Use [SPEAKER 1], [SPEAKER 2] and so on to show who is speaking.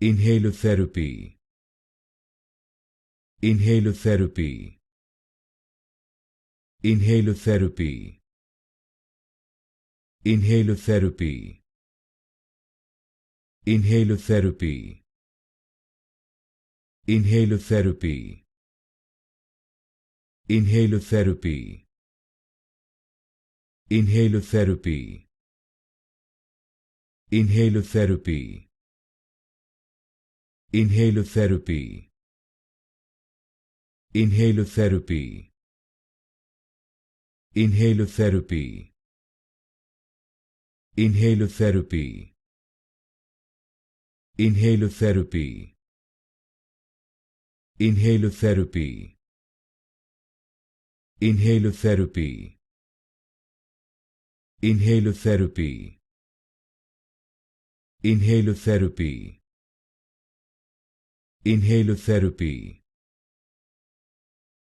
[SPEAKER 1] Inhalotherapy. Inhalotherapy. Inhalotherapy. Inhalotherapy. Inhalotherapy. Inhalotherapy. Inhalotherapy. Inhalotherapy. Inhalotherapy. Inhalotherapy. Inhalotherapy. Inhalotherapy. Inhalotherapy. Inhalotherapy. Inhalotherapy. Inhalotherapy. Inhalotherapy. Inhalotherapy. Inhalotherapy.